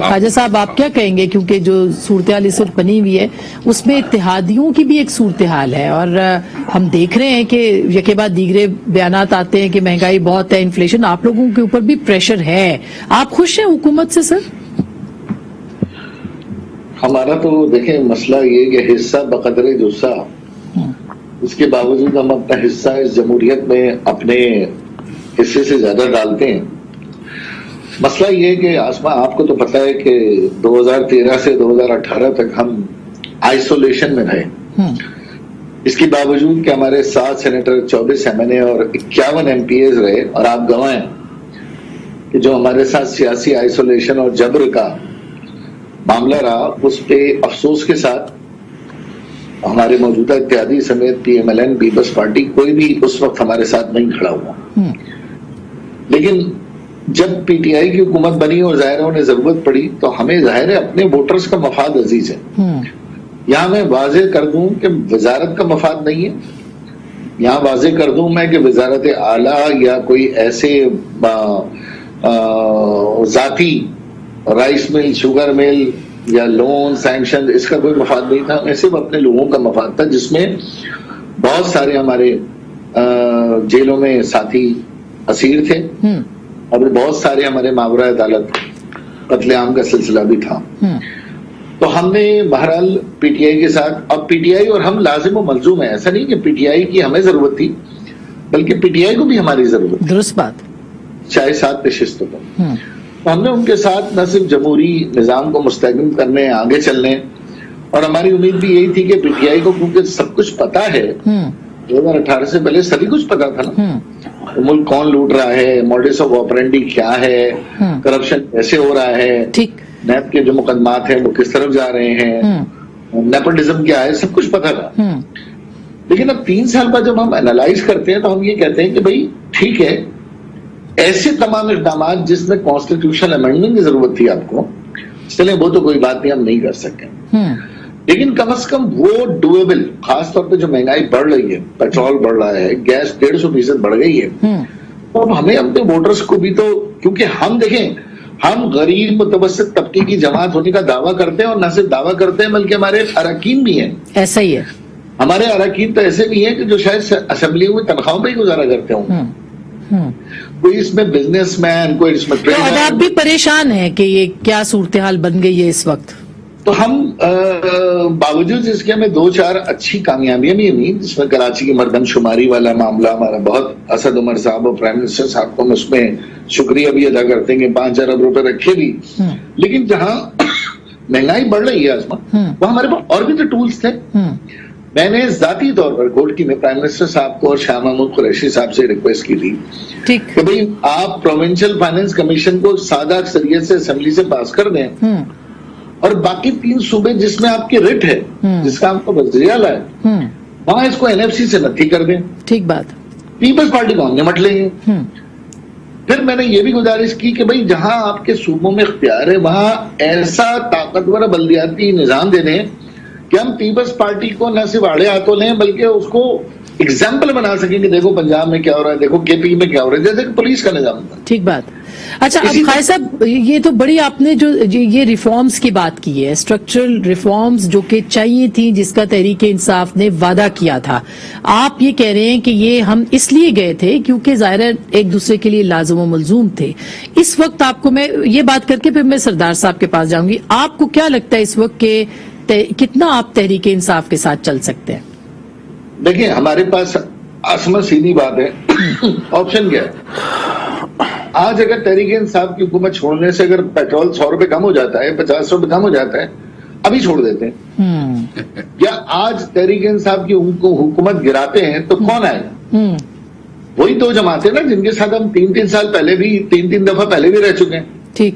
خواجہ صاحب آپ کیا کہیں گے، کیونکہ جو صورتحال اس وقت بنی ہوئی ہے اس میں اتحادیوں کی بھی ایک صورتحال ہے، اور ہم دیکھ رہے ہیں کہ یکے بعد دیگرے بیانات آتے ہیں کہ مہنگائی بہت ہے، انفلیشن، آپ لوگوں کے اوپر بھی پریشر ہے، آپ خوش ہیں حکومت سے سر؟ ہمارا تو دیکھیں مسئلہ یہ کہ حصہ بقدر جثہ، اس کے باوجود ہم اپنا حصہ اس جمہوریت میں اپنے حصے سے زیادہ ڈالتے ہیں۔ مسئلہ یہ کہ آسما آپ کو تو پتہ ہے کہ 2013 سے 2018 تک ہم آئسولیشن میں رہے، اس کے باوجود کہ ہمارے 7 سینیٹر، 24 MNA اور 51 MPAs رہے، اور آپ گواہ ہیں کہ جو ہمارے ساتھ سیاسی آئسولیشن اور جبر کا معاملہ رہا، اس پہ افسوس کے ساتھ ہمارے موجودہ اتحادی سمیت PMLN پیپلز پارٹی کوئی بھی اس وقت ہمارے ساتھ نہیں کھڑا ہوا۔ لیکن جب PTI کی حکومت بنی اور ظاہر ہے انہیں ضرورت پڑی تو ہمیں ظاہر ہے اپنے ووٹرز کا مفاد عزیز ہے۔ یہاں میں واضح کر دوں کہ وزارت کا مفاد نہیں ہے، یہاں واضح کر دوں میں کہ وزارت اعلیٰ یا کوئی ایسے ذاتی رائس مل، شوگر مل یا لون سینکشن، اس کا کوئی مفاد نہیں تھا، ہمیں صرف اپنے لوگوں کا مفاد تھا، جس میں بہت سارے ہمارے جیلوں میں ساتھی اسیر تھے اور بہت سارے ہمارے ماورا عدالت قتل عام کا سلسلہ بھی تھا۔ تو ہم نے بہرحال PTI کے ساتھ، اب PTI اور ہم لازم و ملزوم ہیں، ایسا نہیں کہ PTI کی ہمیں ضرورت تھی بلکہ PTI کو بھی ہماری ضرورت تھی، درست بات، چاہے 7 نشستوں پر۔ تو ہم نے ان کے ساتھ نہ صرف جمہوری نظام کو مستحکم کرنے، آگے چلنے، اور ہماری امید بھی یہی تھی کہ PTI کو کیونکہ سب کچھ پتا ہے، 2018 سے پہلے سبھی کچھ پتا تھا نا، ملک کون لوٹ رہا ہے، موڈس آف آپرینڈی کیا ہے، کرپشن کیسے ہو رہا ہے، نیب کے جو مقدمات ہیں وہ کس طرف جا رہے ہیں، نیپوٹزم کیا ہے، سب کچھ پتا تھا۔ لیکن اب 3 سال بعد جب ہم اینالائز کرتے ہیں تو ہم یہ کہتے ہیں کہ بھائی ٹھیک ہے، ایسے تمام اقدامات جس میں کانسٹیٹیوشنل امینڈمنٹ کی ضرورت تھی آپ کو، چلیں وہ تو کوئی بات نہیں، ہم نہیں کر سکے، لیکن کم از کم وہ ڈویبل، خاص طور پہ جو مہنگائی بڑھ رہی ہے، پیٹرول بڑھ رہا ہے، گیس 150% بڑھ گئی ہے، تو اب ہمیں اپنے ووٹرز کو بھی تو، کیونکہ ہم دیکھیں ہم غریب متوسط طبقے کی جماعت ہونے کا دعویٰ کرتے ہیں، اور نہ صرف دعویٰ کرتے ہیں بلکہ ہمارے اراکین بھی ہیں، ایسا ہی ہے، ہمارے اراکین تو ایسے بھی ہیں کہ جو شاید اسمبلیوں میں تنخواہوں پہ ہی گزارا کرتے ہوں، کوئی اس میں بزنس مین، کوئی اس میں تو آپ بھی پریشان ہیں کہ یہ کیا صورتحال بن گئی ہے اس وقت؟ تو ہم باوجود اس کے ہمیں 2-4 اچھی کامیابیاں بھی ہوئی، جس میں کراچی کی مردم شماری والا معاملہ ہمارا بہت، اسد عمر صاحب اور پرائم منسٹر صاحب کو ہم اس میں شکریہ بھی ادا کرتے ہیں کہ 5 ارب روپے رکھے بھی، لیکن جہاں مہنگائی بڑھ رہی ہے آسما، وہ ہمارے پاس اور بھی تو ٹولز تھے۔ میں نے ذاتی طور پر گولٹی میں پرائم منسٹر صاحب کو اور شاہ محمود قریشی صاحب سے ریکویسٹ کی تھی کہ بھئی آپ پروونشل فائنانس کمیشن کو سادہ اکثریت سے اسمبلی سے پاس کر دیں، اور باقی 3 صوبے جس میں آپ کی رٹ ہے، جس کا آپ کا وزیر اعلیٰ ہے، وہاں اس کو NFC سے نتھی کر دیں، ٹھیک بات، پیپلز پارٹی کو ہم نمٹ لیں گے۔ پھر میں نے یہ بھی گزارش کی کہ بھئی جہاں آپ کے صوبوں میں اختیار ہے وہاں ایسا طاقتور بلدیاتی نظام دے دیں کہ ہم پیپلز پارٹی کو نہ صرف آڑے ہاتھوں لیں بلکہ اس کو ایگزامپل بنا سکیں کہ دیکھو پنجاب میں کیا ہو رہا ہے، دیکھو KP میں کیا ہو رہا ہے، جیسے کہ پولیس کا نظام تھا۔ ٹھیک بات۔ اچھا اب خالد صاحب، یہ تو بڑی آپ نے جو یہ ریفارمز کی بات کی ہے، اسٹرکچرل ریفارمز جو کہ چاہیے تھیں، جس کا تحریک انصاف نے وعدہ کیا تھا، آپ یہ کہہ رہے ہیں کہ یہ ہم اس لیے گئے تھے کیونکہ ظاہر ہے ایک دوسرے کے لیے لازم و ملزوم تھے۔ اس وقت آپ کو، میں یہ بات کر کے پھر میں سردار صاحب کے پاس جاؤں گی، آپ کو کیا لگتا ہے اس وقت کہ کتنا آپ تحریک انصاف کے ساتھ چل سکتے ہیں؟ دیکھیں ہمارے پاس آسما سیدھی بات ہے، آپشن کیا ہے؟ آج اگر تحریک انصاف کی حکومت چھوڑنے سے اگر پیٹرول 100 روپے کم ہو جاتا ہے، 50 روپے کم ہو جاتا ہے، ابھی چھوڑ دیتے ہیں، یا آج تحریک انصاف کی حکومت گراتے ہیں تو کون آئے گا؟ وہی 2 جماعتیں نا جن کے ساتھ ہم 3 سال پہلے بھی 3 دفعہ پہلے بھی رہ چکے ہیں، ٹھیک،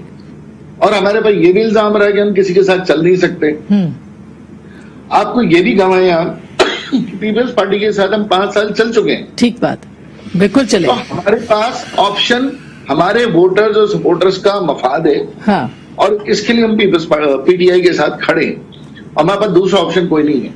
اور ہمارے پاس یہ بھی الزام رہا کہ ہم کسی کے ساتھ چل نہیں سکتے۔ آپ کو یہ بھی گواہیں پیپلز پارٹی کے ساتھ ہم 5 سال چل چکے ہیں، ٹھیک بات، بالکل چلے، ہمارے پاس آپشن ہمارے ووٹرز اور سپورٹرز کا مفاد ہے، اور اس کے لیے ہم PTI کے ساتھ کھڑے ہیں، ہمارے پاس دوسرا آپشن کوئی نہیں ہے۔